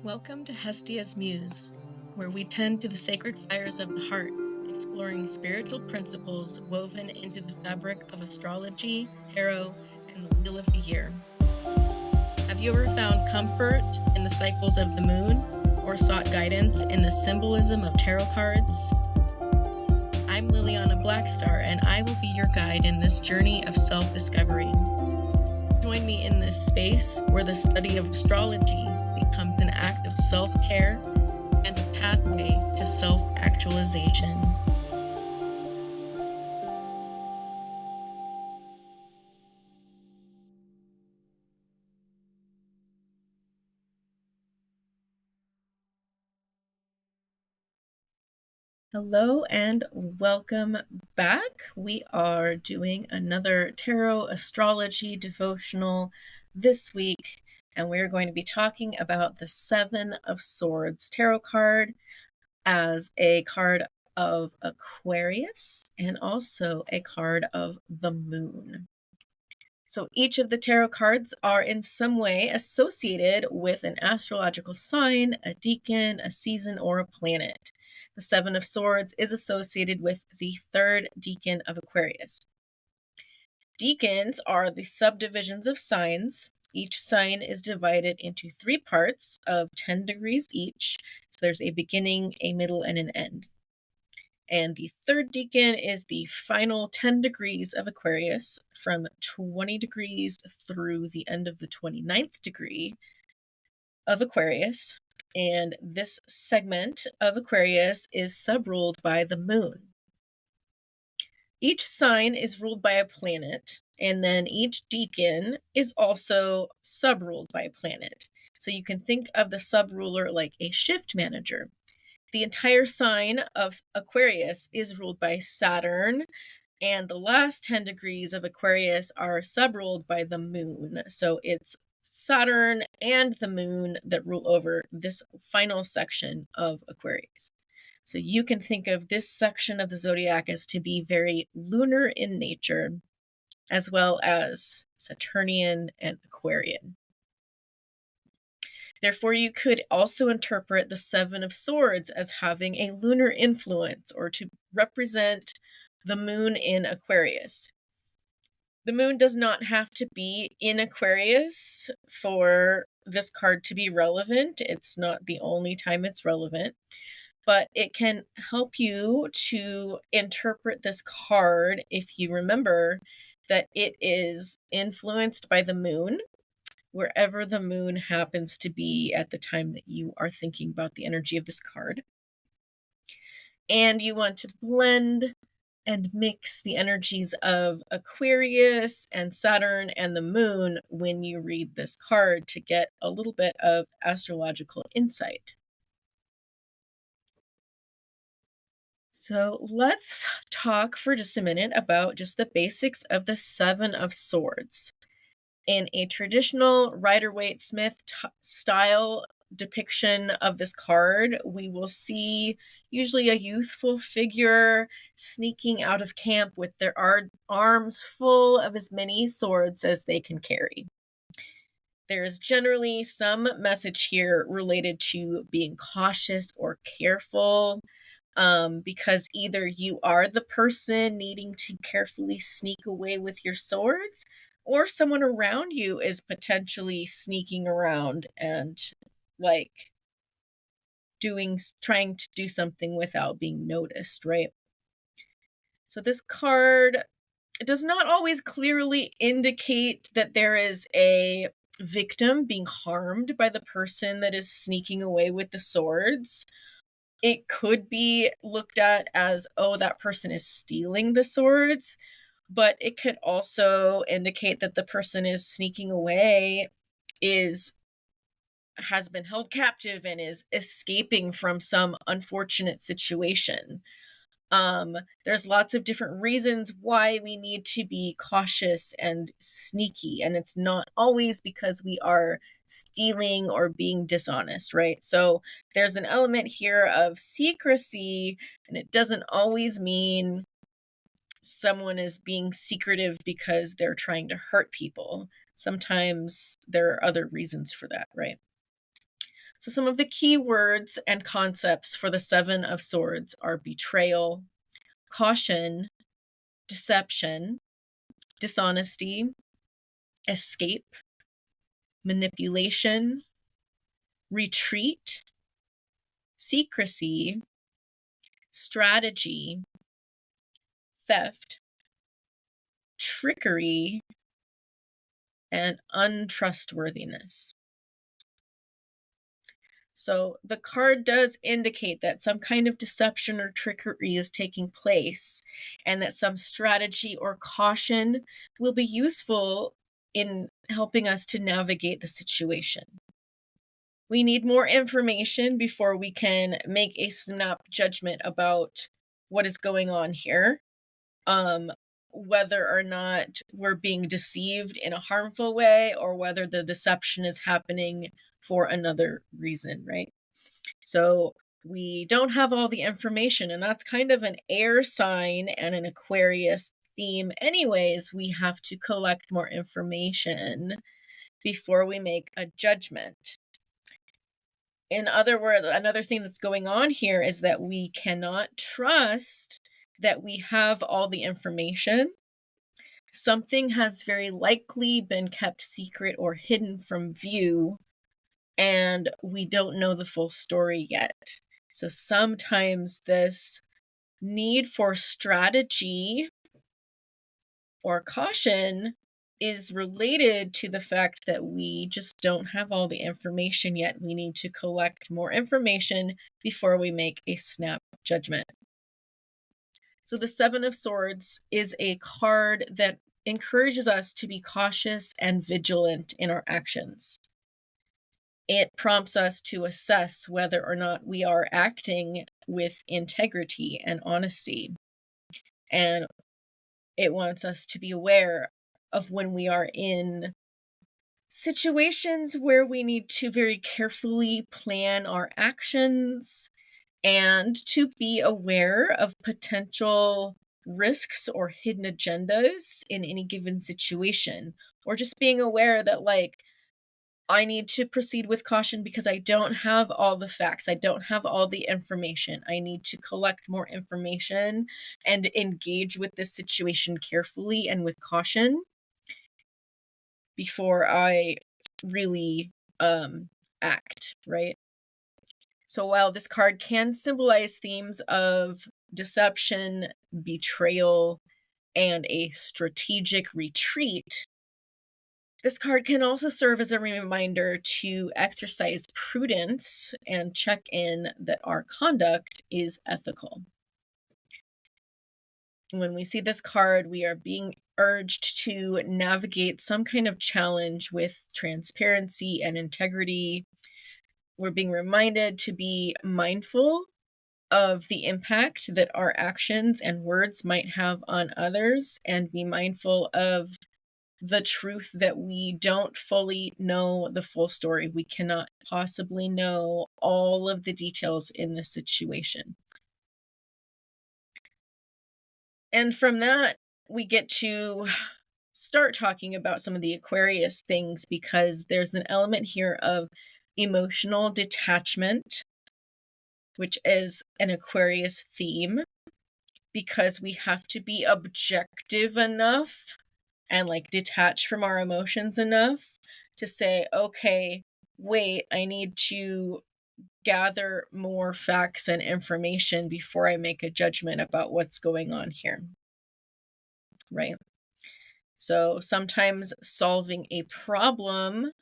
Welcome to Hestia's Muse, where we tend to the sacred fires of the heart, exploring spiritual principles woven into the fabric of astrology, tarot, and the wheel of the year. Have you ever found comfort in the cycles of the moon, or sought guidance in the symbolism of tarot cards? I'm Liliana Blackstar, and I will be your guide in this journey of self-discovery. Join me in this space where the study of astrology becomes an act of self-care and a pathway to self-actualization. Hello and welcome back. We are doing another tarot astrology devotional this week, and we're going to be talking about the Seven of Swords tarot card as a card of Aquarius and also a card of the moon. So each of the tarot cards are in some way associated with an astrological sign, a decan, a season, or a planet. The Seven of Swords is associated with the third decan of Aquarius. Decans are the subdivisions of signs. Each sign is divided into 3 parts of 10 degrees each. So there's a beginning, a middle, and an end. And the third decan is the final 10 degrees of Aquarius, from 20 degrees through the end of the 29th degree of Aquarius. And this segment of Aquarius is subruled by the moon. Each sign is ruled by a planet, and then each decan is also subruled by a planet. So you can think of the subruler like a shift manager. The entire sign of Aquarius is ruled by Saturn, and the last 10 degrees of Aquarius are subruled by the moon. So it's Saturn and the moon that rule over this final section of Aquarius. So you can think of this section of the zodiac as to be very lunar in nature, as well as Saturnian and Aquarian. Therefore, you could also interpret the Seven of Swords as having a lunar influence, or to represent the moon in Aquarius. The moon does not have to be in Aquarius for this card to be relevant. It's not the only time it's relevant, but it can help you to interpret this card if you remember that it is influenced by the moon, wherever the moon happens to be at the time that you are thinking about the energy of this card. And you want to blend and mix the energies of Aquarius and Saturn and the moon when you read this card to get a little bit of astrological insight. So let's talk for just a minute about just the basics of the Seven of Swords. In a traditional Rider-Waite-Smith style depiction of this card, we will see usually a youthful figure sneaking out of camp with their arms full of as many swords as they can carry. There is generally some message here related to being cautious or careful, because either you are the person needing to carefully sneak away with your swords, or someone around you is potentially sneaking around and trying to do something without being noticed, right? So this card does not always clearly indicate that there is a victim being harmed by the person that is sneaking away with the swords. It could be looked at as, oh, that person is stealing the swords, but it could also indicate that the person is sneaking away has been held captive and is escaping from some unfortunate situation. There's lots of different reasons why we need to be cautious and sneaky, and it's not always because we are stealing or being dishonest, right? So there's an element here of secrecy, and it doesn't always mean someone is being secretive because they're trying to hurt people. Sometimes there are other reasons for that, right? So some of the key words and concepts for the Seven of Swords are betrayal, caution, deception, dishonesty, escape, manipulation, retreat, secrecy, strategy, theft, trickery, and untrustworthiness. So the card does indicate that some kind of deception or trickery is taking place, and that some strategy or caution will be useful in helping us to navigate the situation. We need more information before we can make a snap judgment about what is going on here. Whether or not we're being deceived in a harmful way, or whether the deception is happening for another reason, right? So we don't have all the information, and that's kind of an air sign and an Aquarius theme anyways. We have to collect more information before we make a judgment. In other words, another thing that's going on here is that we cannot trust that we have all the information. Something has very likely been kept secret or hidden from view, and we don't know the full story yet. So sometimes this need for strategy or caution is related to the fact that we just don't have all the information yet. We need to collect more information before we make a snap judgment. So the Seven of Swords is a card that encourages us to be cautious and vigilant in our actions. It prompts us to assess whether or not we are acting with integrity and honesty. And it wants us to be aware of when we are in situations where we need to very carefully plan our actions, and to be aware of potential risks or hidden agendas in any given situation, or just being aware that, like, I need to proceed with caution because I don't have all the facts. I don't have all the information. I need to collect more information and engage with this situation carefully and with caution before I really act, right? So while this card can symbolize themes of deception, betrayal, and a strategic retreat, this card can also serve as a reminder to exercise prudence and check in that our conduct is ethical. When we see this card, we are being urged to navigate some kind of challenge with transparency and integrity. We're being reminded to be mindful of the impact that our actions and words might have on others, and be mindful of the truth that we don't fully know the full story. We cannot possibly know all of the details in this situation. And from that, we get to start talking about some of the Aquarius things, because there's an element here of emotional detachment, which is an Aquarius theme, because we have to be objective enough and like detach from our emotions enough to say, okay, wait, I need to gather more facts and information before I make a judgment about what's going on here, right? So sometimes solving a problem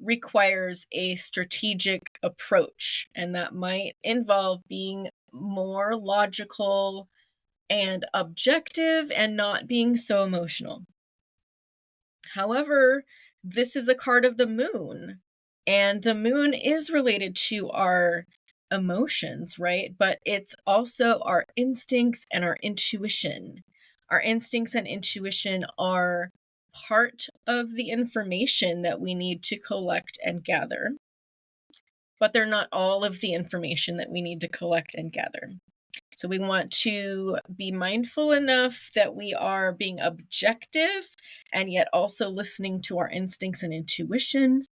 requires a strategic approach, and that might involve being more logical and objective and not being so emotional. However, this is a card of the moon, and the moon is related to our emotions, right? But it's also our instincts and our intuition. Our instincts and intuition are part of the information that we need to collect and gather, but they're not all of the information that we need to collect and gather. So we want to be mindful enough that we are being objective and yet also listening to our instincts and intuition,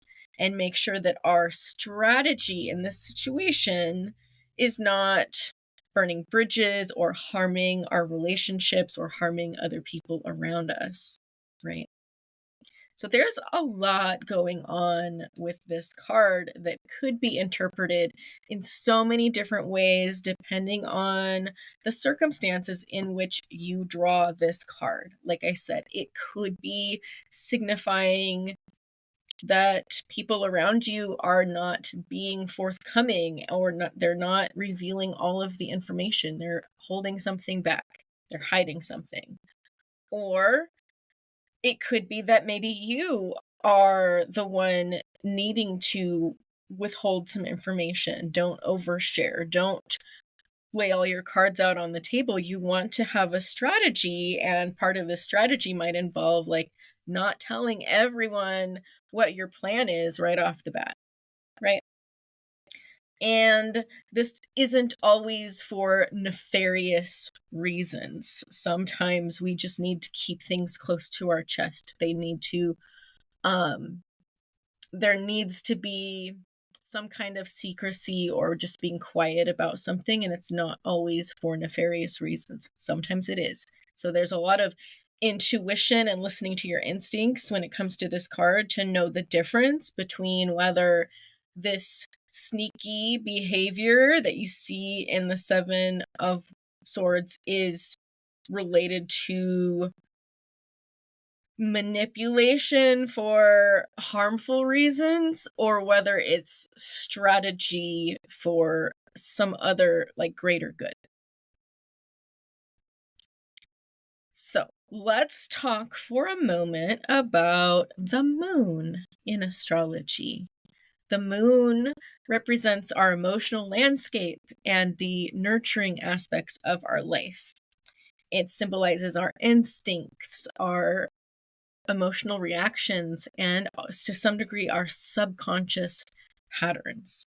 and make sure that our strategy in this situation is not burning bridges or harming our relationships or harming other people around us, right? So there's a lot going on with this card that could be interpreted in so many different ways depending on the circumstances in which you draw this card. Like I said, it could be signifying that people around you are not being forthcoming, or they're not revealing all of the information. They're holding something back. They're hiding something. Or it could be that maybe you are the one needing to withhold some information. Don't overshare. Don't lay all your cards out on the table. You want to have a strategy, and part of the strategy might involve like not telling everyone what your plan is right off the bat, right? And this isn't always for nefarious reasons. Sometimes we just need to keep things close to our chest. There needs to be some kind of secrecy or just being quiet about something, and it's not always for nefarious reasons. Sometimes it is. So there's a lot of intuition and listening to your instincts when it comes to this card to know the difference between whether this sneaky behavior that you see in the Seven of Swords is related to manipulation for harmful reasons, or whether it's strategy for some other like greater good. So let's talk for a moment about the moon in astrology. The moon represents our emotional landscape and the nurturing aspects of our life. It symbolizes our instincts, our emotional reactions, and to some degree our subconscious patterns.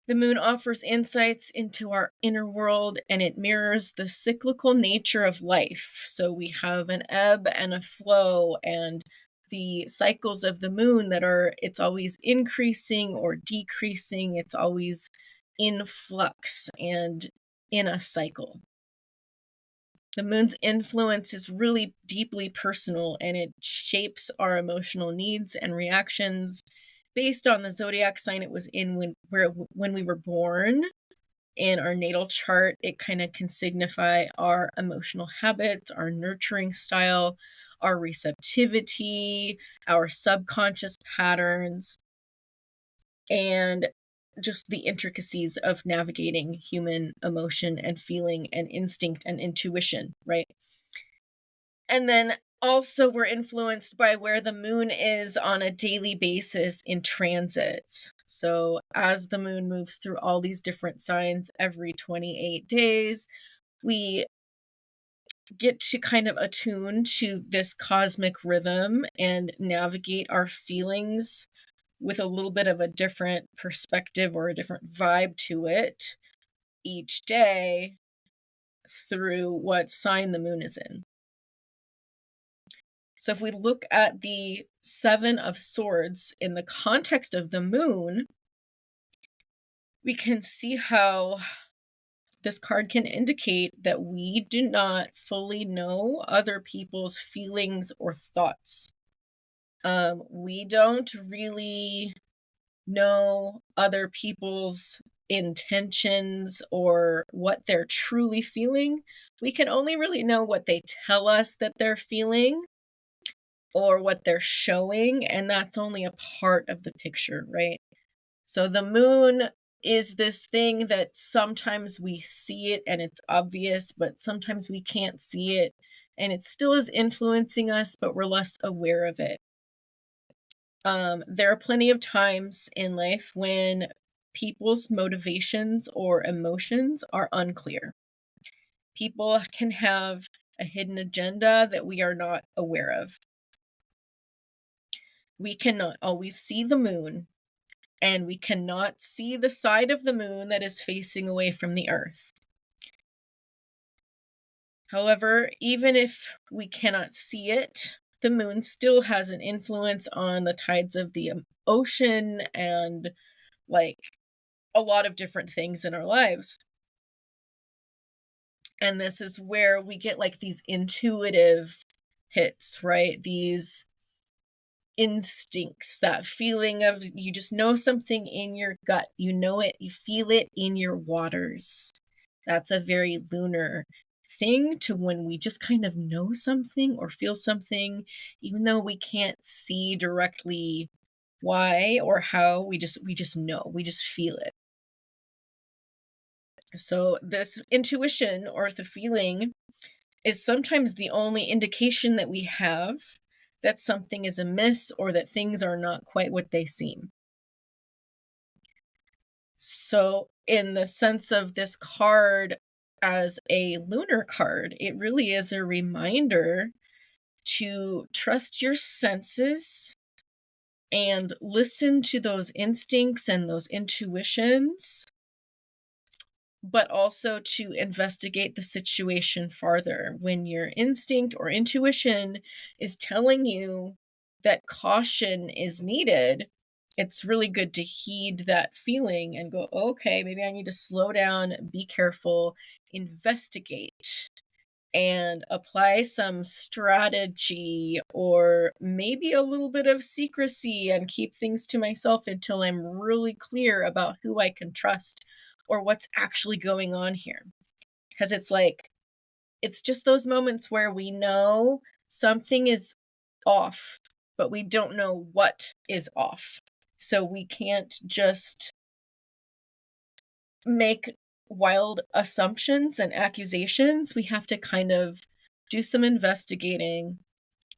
The moon offers insights into our inner world, and it mirrors the cyclical nature of life. So we have an ebb and a flow, and the cycles of the moon it's always increasing or decreasing. It's always in flux and in a cycle. The moon's influence is really deeply personal, and it shapes our emotional needs and reactions based on the zodiac sign it was in when we were born. In our natal chart, it kind of can signify our emotional habits, our nurturing style, our receptivity, our subconscious patterns, and just the intricacies of navigating human emotion and feeling and instinct and intuition, right? And then also we're influenced by where the moon is on a daily basis in transits. So as the moon moves through all these different signs every 28 days, we get to kind of attune to this cosmic rhythm and navigate our feelings with a little bit of a different perspective or a different vibe to it each day through what sign the moon is in. So if we look at the Seven of Swords in the context of the moon, we can see how this card can indicate that we do not fully know other people's feelings or thoughts. We don't really know other people's intentions or what they're truly feeling. We can only really know what they tell us that they're feeling or what they're showing, and that's only a part of the picture, right? So the moon is this thing that sometimes we see it and it's obvious, but sometimes we can't see it and it still is influencing us, but we're less aware of it. There are plenty of times in life when people's motivations or emotions are unclear. People can have a hidden agenda that we are not aware of. We cannot always see the moon, and we cannot see the side of the moon that is facing away from the earth. However, even if we cannot see it, the moon still has an influence on the tides of the ocean and like a lot of different things in our lives. And this is where we get like these intuitive hits, right? These instincts, that feeling of you just know something in your gut, you know it, you feel it in your waters. That's a very lunar thing, to when we just kind of know something or feel something, even though we can't see directly why or how, we just know, we just feel it. So this intuition or the feeling is sometimes the only indication that we have that something is amiss or that things are not quite what they seem. So in the sense of this card as a lunar card, it really is a reminder to trust your senses and listen to those instincts and those intuitions, but also to investigate the situation farther. When your instinct or intuition is telling you that caution is needed, it's really good to heed that feeling and go, okay, maybe I need to slow down, be careful, investigate, and apply some strategy, or maybe a little bit of secrecy, and keep things to myself until I'm really clear about who I can trust or what's actually going on here. Because it's just those moments where we know something is off, but we don't know what is off. So we can't just make wild assumptions and accusations. We have to kind of do some investigating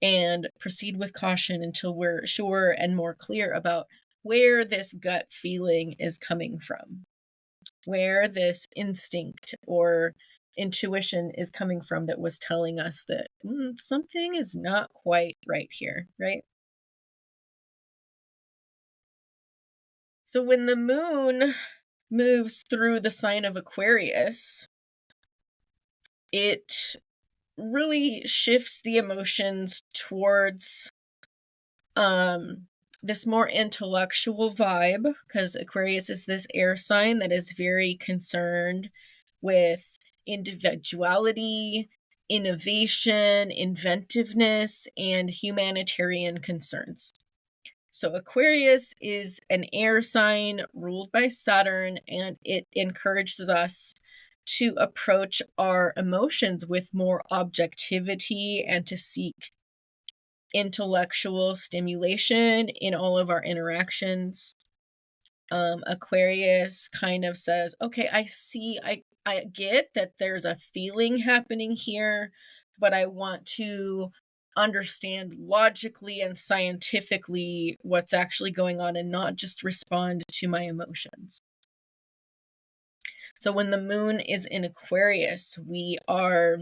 and proceed with caution until we're sure and more clear about where this gut feeling is coming from, where this instinct or intuition is coming from that was telling us that something is not quite right here, right? So when the moon moves through the sign of Aquarius, it really shifts the emotions towards this more intellectual vibe, because Aquarius is this air sign that is very concerned with individuality, innovation, inventiveness, and humanitarian concerns. So Aquarius is an air sign ruled by Saturn, and it encourages us to approach our emotions with more objectivity and to seek intellectual stimulation in all of our interactions. Aquarius kind of says, okay, I get that there's a feeling happening here, but I want to understand logically and scientifically what's actually going on and not just respond to my emotions. So when the moon is in Aquarius, we are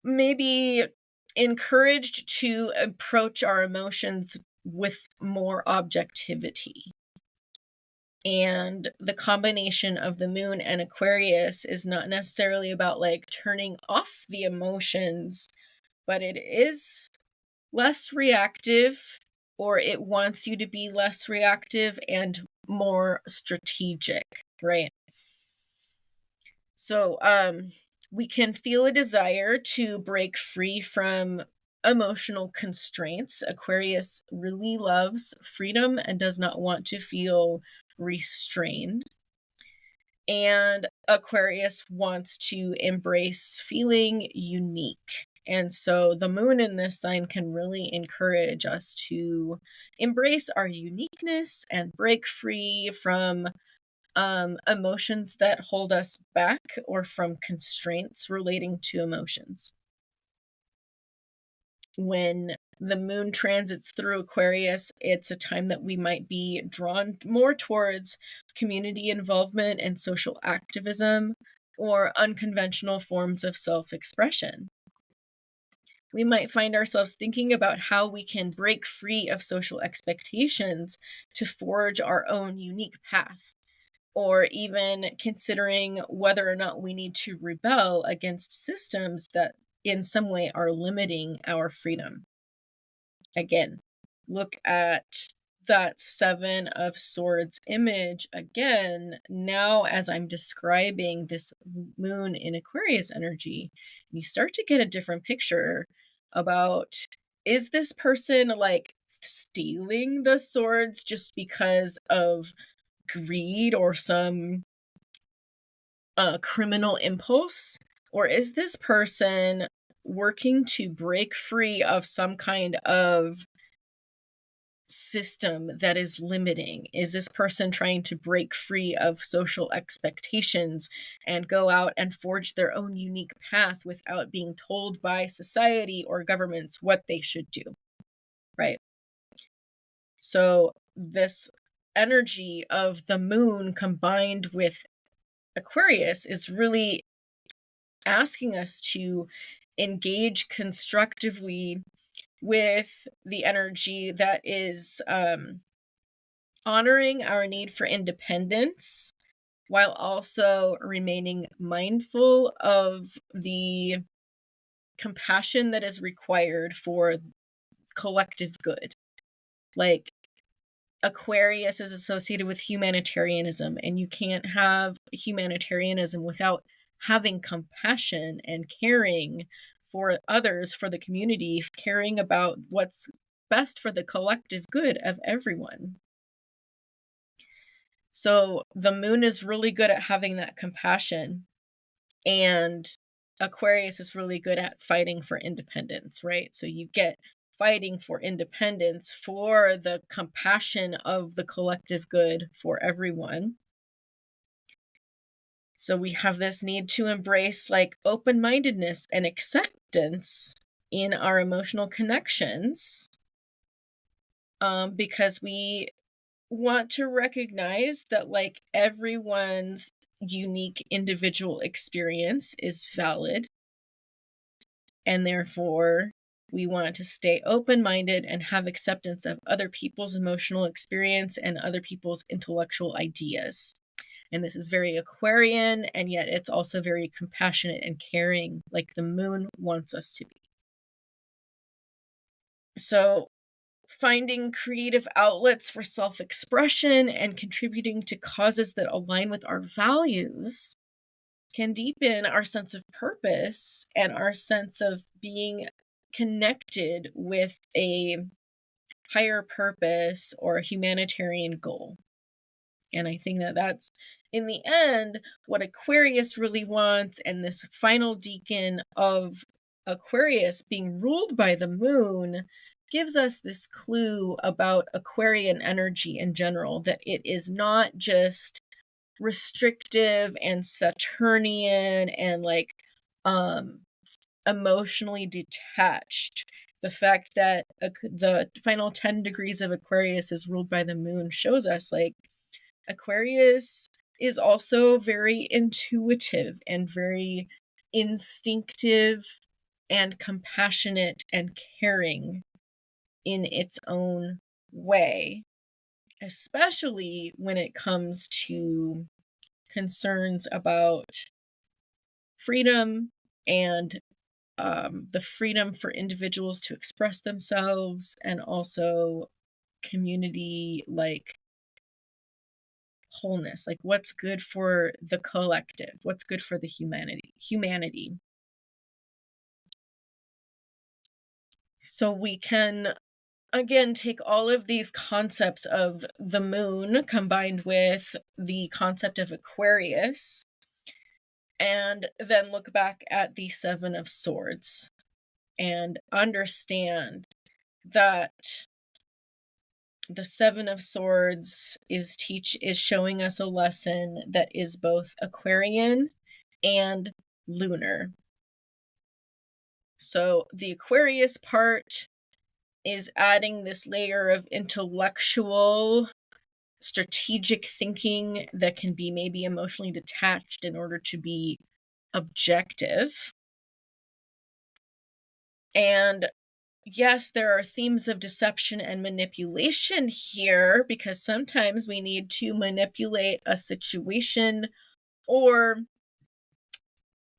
maybe encouraged to approach our emotions with more objectivity. And the combination of the moon and Aquarius is not necessarily about like turning off the emotions, but it is less reactive, or it wants you to be less reactive and more strategic, right? So we can feel a desire to break free from emotional constraints. Aquarius really loves freedom and does not want to feel restrained. And Aquarius wants to embrace feeling unique. And so the moon in this sign can really encourage us to embrace our uniqueness and break free from emotions that hold us back, or from constraints relating to emotions. When the moon transits through Aquarius, it's a time that we might be drawn more towards community involvement and social activism, or unconventional forms of self-expression. We might find ourselves thinking about how we can break free of social expectations to forge our own unique path, or even considering whether or not we need to rebel against systems that in some way are limiting our freedom. Again, look at that Seven of Swords image again. Now, as I'm describing this moon in Aquarius energy, you start to get a different picture about, is this person like stealing the swords just because of greed or some criminal impulse? Or is this person working to break free of some kind of system that is limiting? Is this person trying to break free of social expectations and go out and forge their own unique path without being told by society or governments what they should do? Right? So this energy of the moon combined with Aquarius is really asking us to engage constructively with the energy that is honoring our need for independence while also remaining mindful of the compassion that is required for collective good. Like, Aquarius is associated with humanitarianism, and you can't have humanitarianism without having compassion and caring for others, for the community, caring about what's best for the collective good of everyone. So the moon is really good at having that compassion, and Aquarius is really good at fighting for independence, right? So you get fighting for independence, for the compassion of the collective good for everyone. So we have this need to embrace like open-mindedness and acceptance in our emotional connections, because we want to recognize that like everyone's unique individual experience is valid, and therefore we want to stay open-minded and have acceptance of other people's emotional experience and other people's intellectual ideas. And this is very Aquarian, and yet it's also very compassionate and caring, like the moon wants us to be. So finding creative outlets for self-expression and contributing to causes that align with our values can deepen our sense of purpose and our sense of being connected with a higher purpose or a humanitarian goal. And I think that that's, in the end, what Aquarius really wants. And this final decan of Aquarius being ruled by the moon gives us this clue about Aquarian energy in general, that it is not just restrictive and Saturnian and like emotionally detached. The fact that the final 10 degrees of Aquarius is ruled by the moon shows us like Aquarius is also very intuitive and very instinctive and compassionate and caring in its own way, especially when it comes to concerns about freedom and the freedom for individuals to express themselves, and also community like wholeness, like what's good for the collective, what's good for the humanity. So we can again take all of these concepts of the moon combined with the concept of Aquarius and then look back at the Seven of Swords and understand that the Seven of Swords is showing us a lesson that is both Aquarian and lunar. So the Aquarius part is adding this layer of intellectual, strategic thinking that can be maybe emotionally detached in order to be objective. And yes, there are themes of deception and manipulation here, because sometimes we need to manipulate a situation or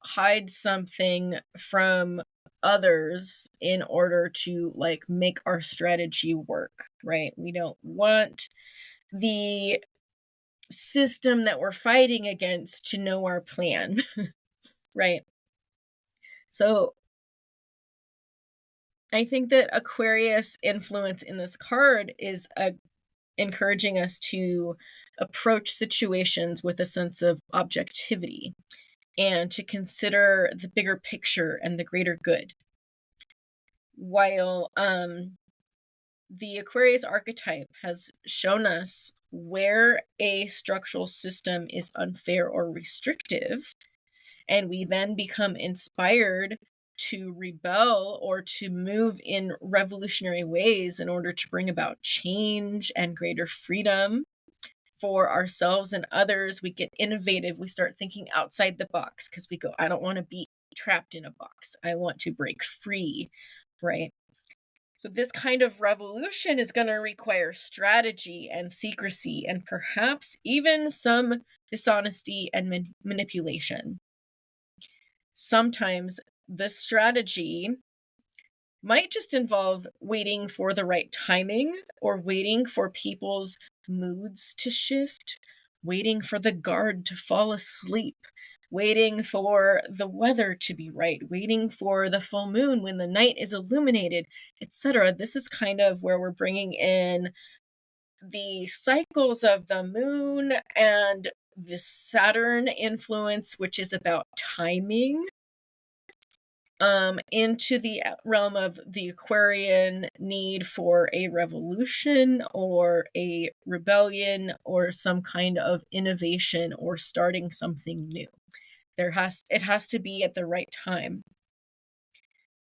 hide something from others in order to like make our strategy work, right? We don't want the system that we're fighting against to know our plan, right? So I think that Aquarius influence in this card is encouraging us to approach situations with a sense of objectivity and to consider the bigger picture and the greater good. While the Aquarius archetype has shown us where a structural system is unfair or restrictive, and we then become inspired to rebel or to move in revolutionary ways in order to bring about change and greater freedom for ourselves and others. We get innovative. We start thinking outside the box because we go, I don't want to be trapped in a box. I want to break free, right? So this kind of revolution is going to require strategy and secrecy and perhaps even some dishonesty and manipulation. Sometimes this strategy might just involve waiting for the right timing or waiting for people's moods to shift, waiting for the guard to fall asleep, waiting for the weather to be right, waiting for the full moon when the night is illuminated, etc. This is kind of where we're bringing in the cycles of the moon and the Saturn influence, which is about timing, into the realm of the Aquarian need for a revolution or a rebellion or some kind of innovation or starting something new. It has to be at the right time.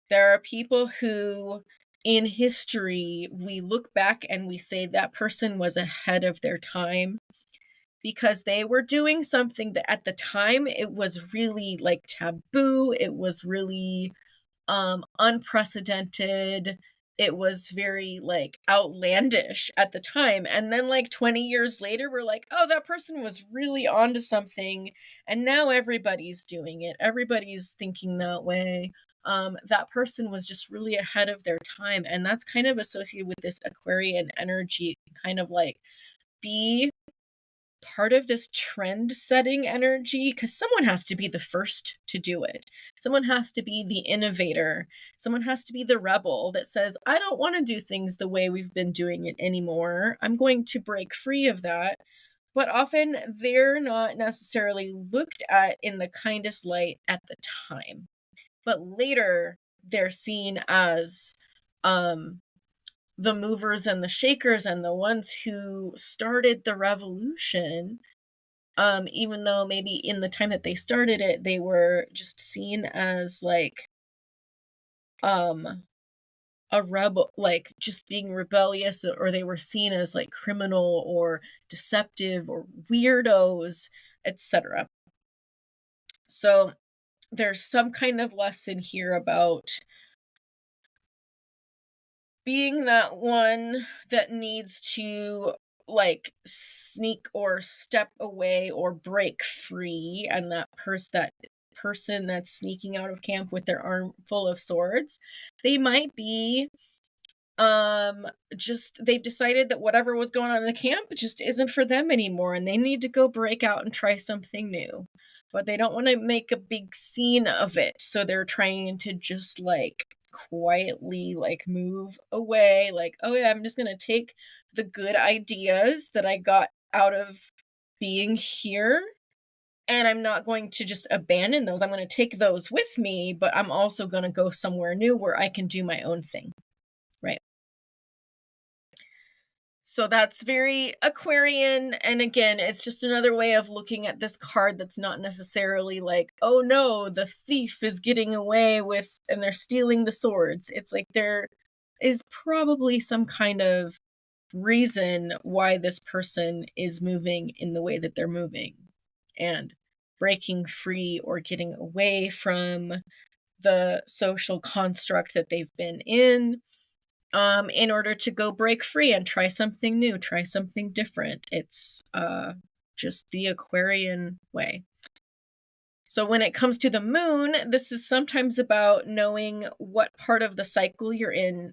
There are people who in history we look back and we say that person was ahead of their time because they were doing something that at the time it was really like taboo, it was really unprecedented, it was very like outlandish at the time, and then like 20 years later we're like, oh, that person was really onto something, and now everybody's doing it, everybody's thinking that way. That person was just really ahead of their time, and that's kind of associated with this Aquarian energy, kind of like be part of this trend setting energy, because someone has to be the first to do it. Someone has to be the innovator. Someone has to be the rebel that says, I don't want to do things the way we've been doing it anymore. I'm going to break free of that. But often they're not necessarily looked at in the kindest light at the time. But later they're seen as the movers and the shakers and the ones who started the revolution, even though maybe in the time that they started it, they were just seen as like a rebel, like just being rebellious, or they were seen as like criminal or deceptive or weirdos, etc. So there's some kind of lesson here about being that one that needs to like sneak or step away or break free, and that person that's sneaking out of camp with their arm full of swords, they might be just they've decided that whatever was going on in the camp just isn't for them anymore, and they need to go break out and try something new, but they don't want to make a big scene of it, so they're trying to just like quietly like move away, like, oh yeah, I'm just gonna take the good ideas that I got out of being here, and I'm not going to just abandon those. I'm going to take those with me, but I'm also going to go somewhere new where I can do my own thing, right? So that's very Aquarian, and again, it's just another way of looking at this card that's not necessarily like, oh no, the thief is getting away with and they're stealing the swords. It's like there is probably some kind of reason why this person is moving in the way that they're moving and breaking free or getting away from the social construct that they've been in order to go break free and try something new, try something different. It's just the Aquarian way. So when it comes to the moon, this is sometimes about knowing what part of the cycle you're in,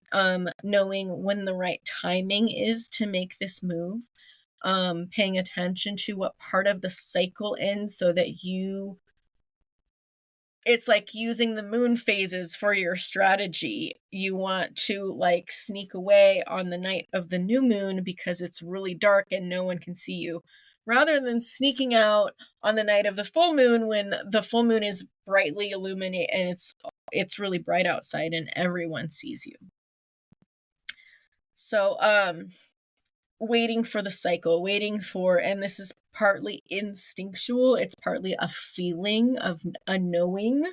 knowing when the right timing is to make this move, paying attention to what part of the cycle ends so that it's like using the moon phases for your strategy. You want to like sneak away on the night of the new moon because it's really dark and no one can see you, rather than sneaking out on the night of the full moon when the full moon is brightly illuminated and it's really bright outside and everyone sees you. So waiting for the cycle, and this is partly instinctual, it's partly a feeling of a knowing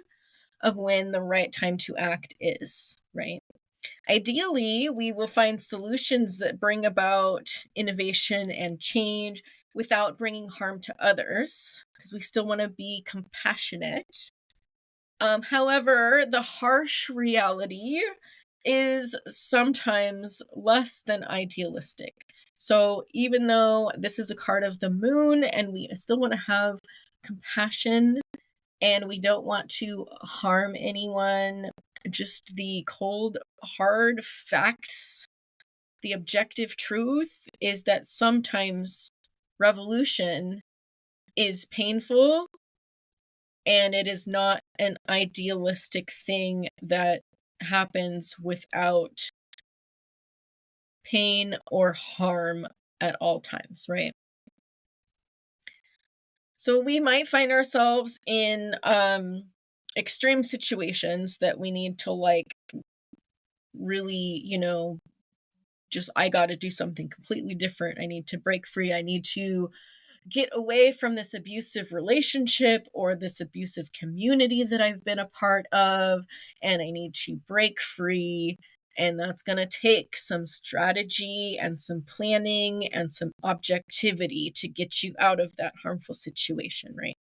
of when the right time to act is, right? Ideally, we will find solutions that bring about innovation and change without bringing harm to others, because we still want to be compassionate. However, the harsh reality is sometimes less than idealistic. So even though this is a card of the moon and we still want to have compassion and we don't want to harm anyone, just the cold, hard facts, the objective truth is that sometimes revolution is painful and it is not an idealistic thing that happens without pain or harm at all times, right? So we might find ourselves in extreme situations that we need to like really, just I got to do something completely different. I need to break free. I need to get away from this abusive relationship or this abusive community that I've been a part of, and I need to break free. And that's going to take some strategy and some planning and some objectivity to get you out of that harmful situation, right?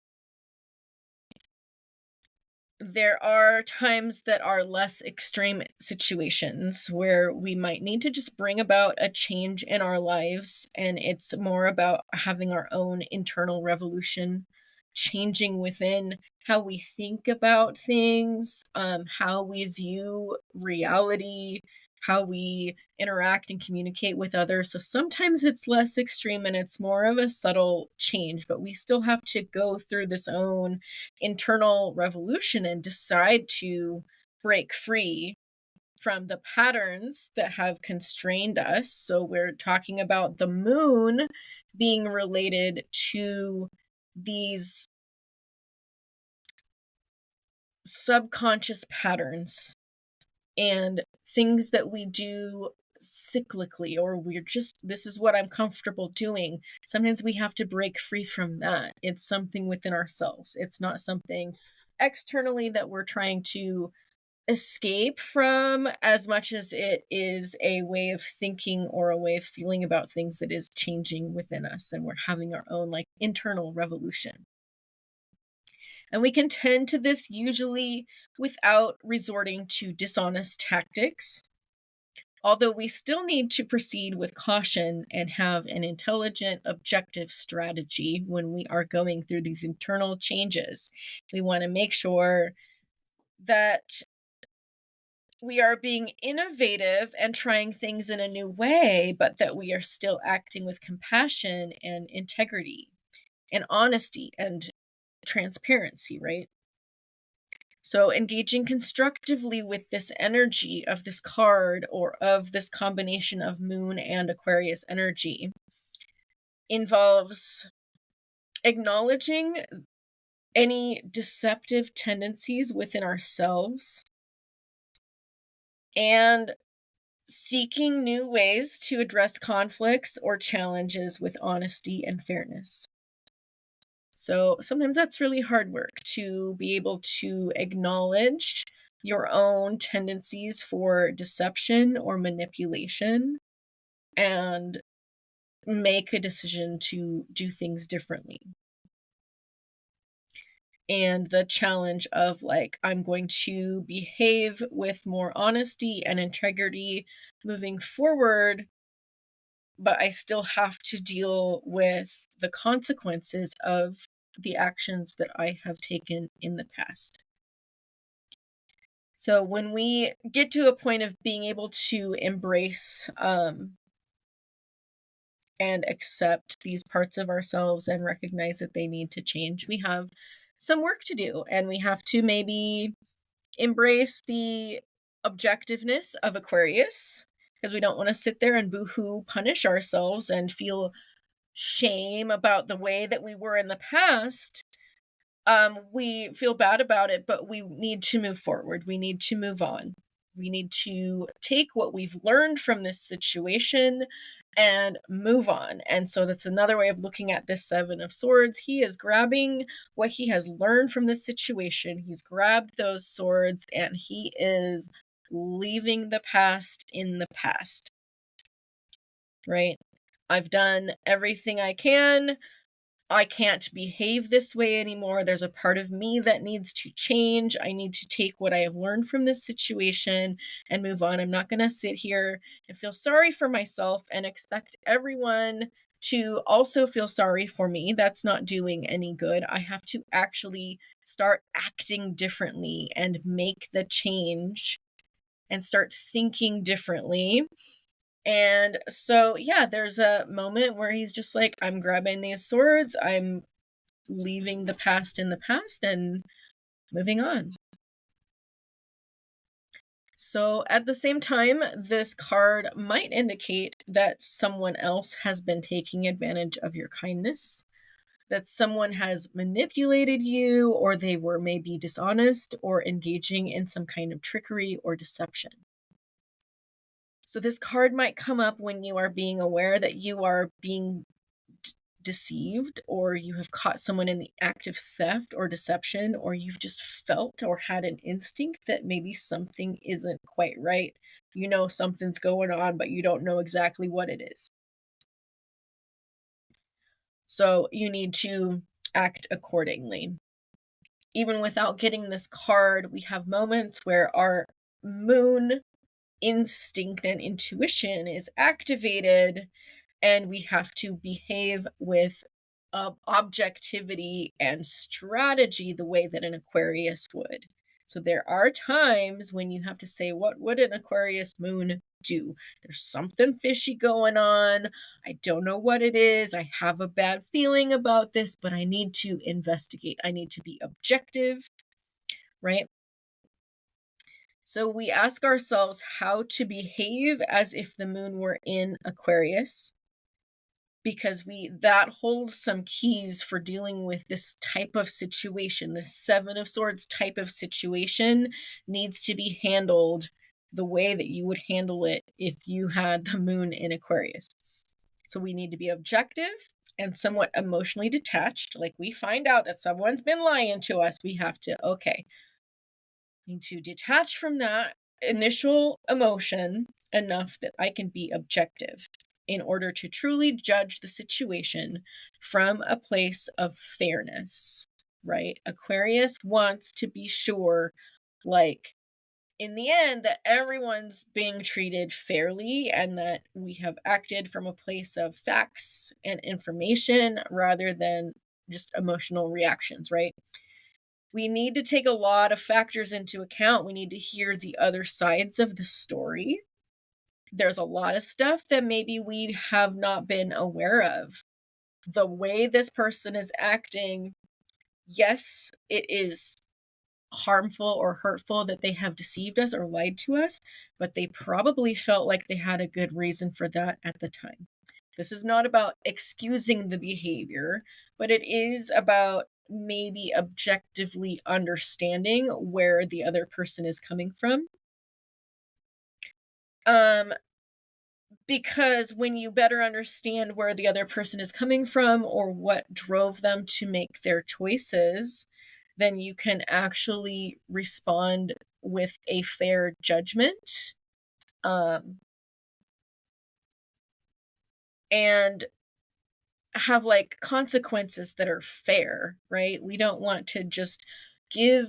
There are times that are less extreme situations where we might need to just bring about a change in our lives, and it's more about having our own internal revolution, changing within how we think about things, how we view reality, how we interact and communicate with others. So sometimes it's less extreme and it's more of a subtle change, but we still have to go through this own internal revolution and decide to break free from the patterns that have constrained us. So we're talking about the moon being related to these subconscious patterns and things that we do cyclically, or this is what I'm comfortable doing. Sometimes we have to break free from that. It's something within ourselves. It's not something externally that we're trying to escape from as much as it is a way of thinking or a way of feeling about things that is changing within us, and we're having our own like internal revolution. And we can tend to this usually without resorting to dishonest tactics, although we still need to proceed with caution and have an intelligent, objective strategy when we are going through these internal changes. We want to make sure that we are being innovative and trying things in a new way, but that we are still acting with compassion and integrity and honesty and transparency, right? So engaging constructively with this energy of this card or of this combination of moon and Aquarius energy involves acknowledging any deceptive tendencies within ourselves and seeking new ways to address conflicts or challenges with honesty and fairness. So sometimes that's really hard work, to be able to acknowledge your own tendencies for deception or manipulation and make a decision to do things differently. And the challenge of like, I'm going to behave with more honesty and integrity moving forward, but I still have to deal with the consequences of the actions that I have taken in the past. So when we get to a point of being able to embrace and accept these parts of ourselves and recognize that they need to change, we have some work to do, and we have to maybe embrace the objectiveness of Aquarius, because we don't want to sit there and boohoo punish ourselves and feel shame about the way that we were in the past. We feel bad about it, but we need to move forward. We need to move on. We need to take what we've learned from this situation and move on. And so that's another way of looking at this Seven of Swords. He is grabbing what he has learned from this situation. He's grabbed those swords and he is leaving the past in the past. Right? I've done everything I can. I can't behave this way anymore. There's a part of me that needs to change. I need to take what I have learned from this situation and move on. I'm not going to sit here and feel sorry for myself and expect everyone to also feel sorry for me. That's not doing any good. I have to actually start acting differently and make the change and start thinking differently. And so, yeah, there's a moment where he's just like, I'm grabbing these swords, I'm leaving the past in the past and moving on. So at the same time, this card might indicate that someone else has been taking advantage of your kindness, that someone has manipulated you, or they were maybe dishonest or engaging in some kind of trickery or deception. So this card might come up when you are being aware that you are being deceived, or you have caught someone in the act of theft or deception, or you've just felt or had an instinct that maybe something isn't quite right. You know something's going on, but you don't know exactly what it is. So you need to act accordingly. Even without getting this card, we have moments where our moon instinct and intuition is activated, and we have to behave with objectivity and strategy the way that an Aquarius would. So there are times when you have to say, what would an Aquarius moon do? There's something fishy going on. I don't know what it is. I have a bad feeling about this, but I need to investigate. I need to be objective, right? So we ask ourselves how to behave as if the moon were in Aquarius, because that holds some keys for dealing with this type of situation. This Seven of Swords type of situation needs to be handled the way that you would handle it if you had the moon in Aquarius. So we need to be objective and somewhat emotionally detached. Like, we find out that someone's been lying to us, we have to, okay, need to detach from that initial emotion enough that I can be objective in order to truly judge the situation from a place of fairness, right? Aquarius wants to be sure, like, in the end, that everyone's being treated fairly and that we have acted from a place of facts and information rather than just emotional reactions, right? We need to take a lot of factors into account. We need to hear the other sides of the story. There's a lot of stuff that maybe we have not been aware of. The way this person is acting, yes, it is harmful or hurtful that they have deceived us or lied to us, but they probably felt like they had a good reason for that at the time. This is not about excusing the behavior, but it is about maybe objectively understanding where the other person is coming from. Because when you better understand where the other person is coming from or what drove them to make their choices, then you can actually respond with a fair judgment. And have like consequences that are fair, right? We don't want to just give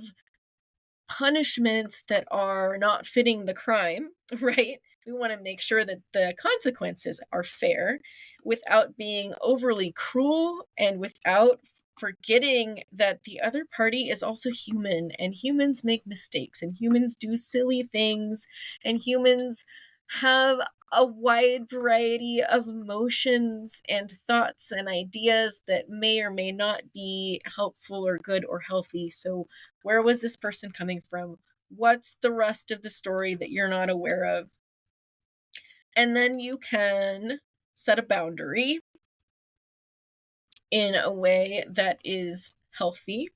punishments that are not fitting the crime, right? We want to make sure that the consequences are fair without being overly cruel and without forgetting that the other party is also human, and humans make mistakes, and humans do silly things, and humans have a wide variety of emotions and thoughts and ideas that may or may not be helpful or good or healthy. So where was this person coming from? What's the rest of the story that you're not aware of? And then you can set a boundary in a way that is healthy.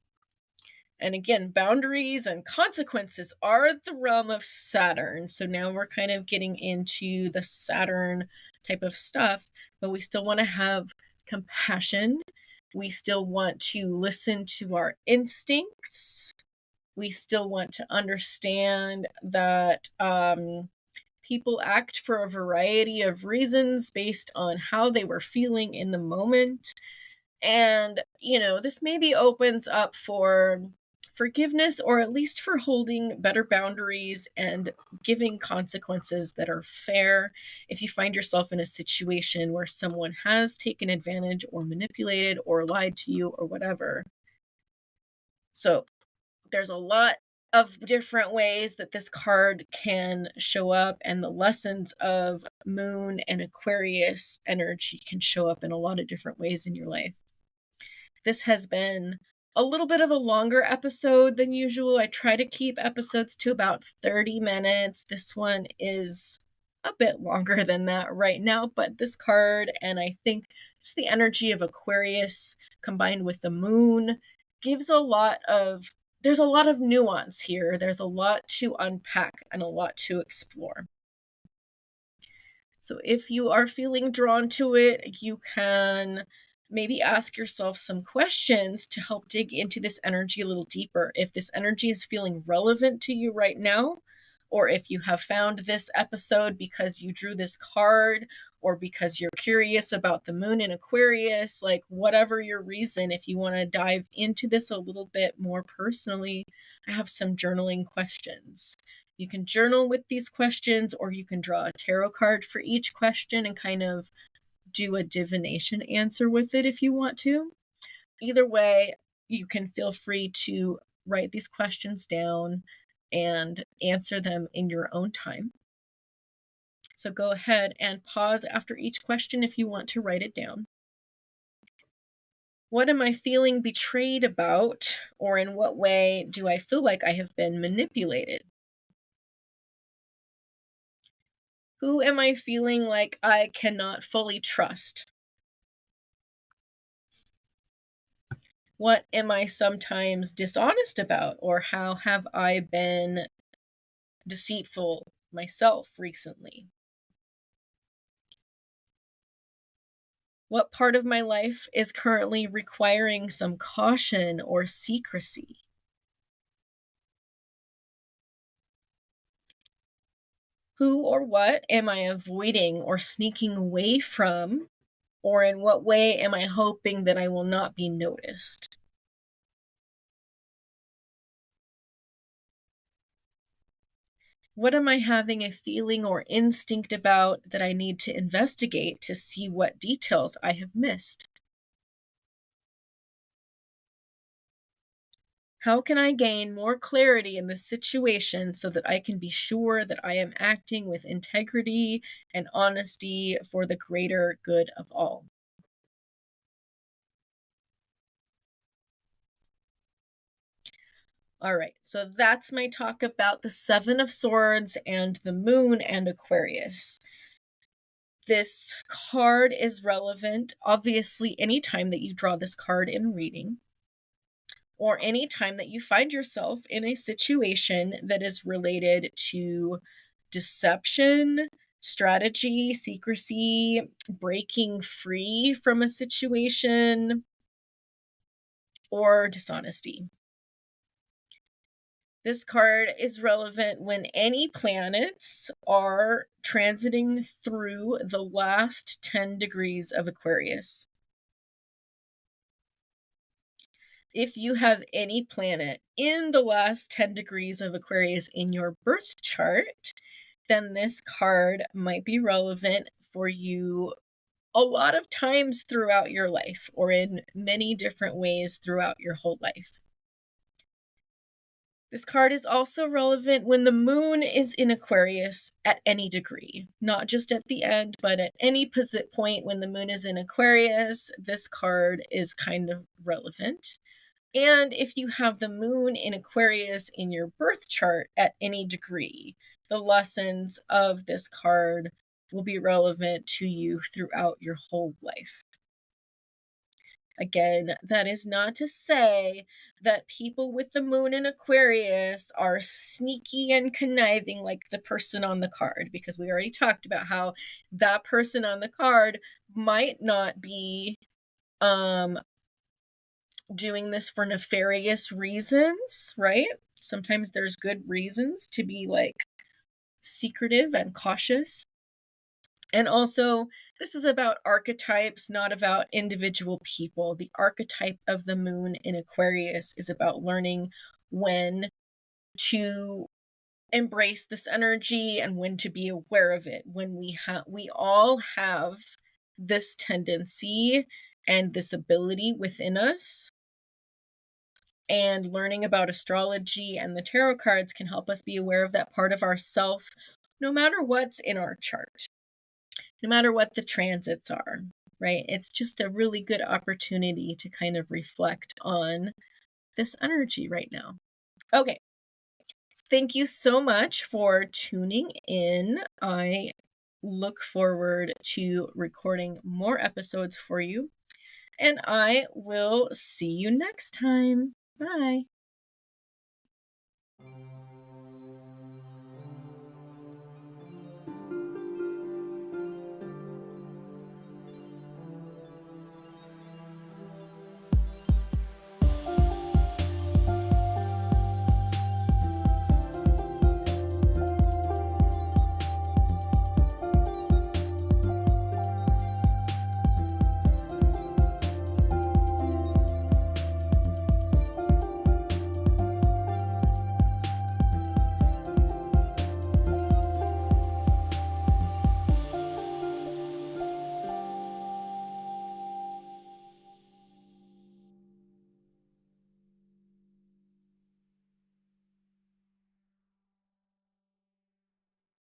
And again, boundaries and consequences are the realm of Saturn. So now we're kind of getting into the Saturn type of stuff, but we still want to have compassion. We still want to listen to our instincts. We still want to understand that people act for a variety of reasons based on how they were feeling in the moment. And, this maybe opens up for forgiveness, or at least for holding better boundaries and giving consequences that are fair if you find yourself in a situation where someone has taken advantage or manipulated or lied to you or whatever. So there's a lot of different ways that this card can show up, and the lessons of Moon and Aquarius energy can show up in a lot of different ways in your life. This has been a little bit of a longer episode than usual. I try to keep episodes to about 30 minutes. This one is a bit longer than that right now, but this card, and I think just the energy of Aquarius combined with the moon, gives there's a lot of nuance here. There's a lot to unpack and a lot to explore. So if you are feeling drawn to it, you can maybe ask yourself some questions to help dig into this energy a little deeper. If this energy is feeling relevant to you right now, or if you have found this episode because you drew this card, or because you're curious about the moon in Aquarius, like whatever your reason, if you want to dive into this a little bit more personally, I have some journaling questions. You can journal with these questions, or you can draw a tarot card for each question and kind of do a divination answer with it if you want to. Either way, you can feel free to write these questions down and answer them in your own time. So go ahead and pause after each question if you want to write it down. What am I feeling betrayed about, or in what way do I feel like I have been manipulated? Who am I feeling like I cannot fully trust? What am I sometimes dishonest about, or how have I been deceitful myself recently? What part of my life is currently requiring some caution or secrecy? Who or what am I avoiding or sneaking away from, or in what way am I hoping that I will not be noticed? What am I having a feeling or instinct about that I need to investigate to see what details I have missed? How can I gain more clarity in this situation so that I can be sure that I am acting with integrity and honesty for the greater good of all? All right, so that's my talk about the Seven of Swords and the Moon and Aquarius. This card is relevant, obviously, anytime that you draw this card in reading, or anytime that you find yourself in a situation that is related to deception, strategy, secrecy, breaking free from a situation, or dishonesty. This card is relevant when any planets are transiting through the last 10 degrees of Aquarius. If you have any planet in the last 10 degrees of Aquarius in your birth chart, then this card might be relevant for you a lot of times throughout your life, or in many different ways throughout your whole life. This card is also relevant when the moon is in Aquarius at any degree, not just at the end, but at any point when the moon is in Aquarius, this card is kind of relevant. And if you have the moon in Aquarius in your birth chart at any degree, the lessons of this card will be relevant to you throughout your whole life. Again, that is not to say that people with the moon in Aquarius are sneaky and conniving like the person on the card, because we already talked about how that person on the card might not be doing this for nefarious reasons, right? Sometimes there's good reasons to be like secretive and cautious. And also, this is about archetypes, not about individual people. The archetype of the moon in Aquarius is about learning when to embrace this energy and when to be aware of it. When we all have this tendency and this ability within us. And learning about astrology and the tarot cards can help us be aware of that part of ourself, no matter what's in our chart. No matter what the transits are, right? It's just a really good opportunity to kind of reflect on this energy right now. Okay. Thank you so much for tuning in. I look forward to recording more episodes for you, and I will see you next time. Bye.